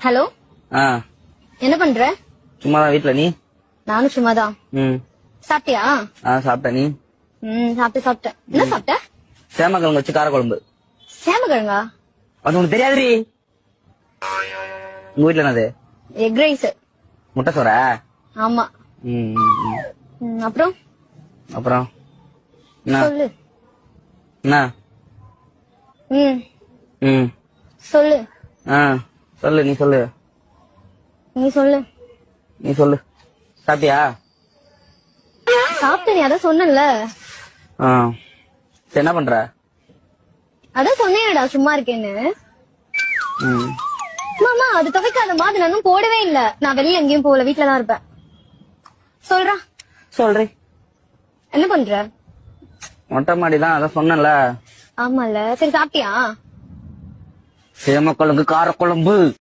Hello, ஆ என்ன பண்ற? சும்மாதான் வீட்ல. நீ? நானும் சும்மாதான். ம் சாப்பிட்டியா? சாப்பிட்ட. நீ? சாப்பிட்டேன். என்ன சாப்பிட்ட? சேமக்கிழங்கு வச்சு காரக்குழம்பு. சேமக்கிழங்கா? அது உனக்கு தெரியாதுரி. உங்க வீட்ல என்னது? Egg rice. முட்டை சோறா? ஆமா. ம் அப்புறம் அப்புறம் என்ன? சொல்லு. என்ன? ம் ம் சொல்லு. சொல்லு. நீ சொல்லு. நீ சொல்லு. நீ சொல்லு. சாப்பிட்டியா? சாப்பிட்ட, நீ அதான் சொன்னல. சரி, என்ன பண்ற? அதான் சொன்னேடா சும்மா இருக்கேன்னு. ம் மாமா, அது துவைக்காத மாதிரி நான் இன்னும் போடவே இல்ல. நான் வெளியில எங்கேயும் போகல, வீட்டுலதான் இருப்பேன். சொல்றா. சொல்றேன். என்ன பண்ற? மொட்டை மாடிதான், அதான் சொன்னல. ஆமால. சரி, சாப்பிட்டியா? சேமக்கிழங்கு காரக்குழம்பு.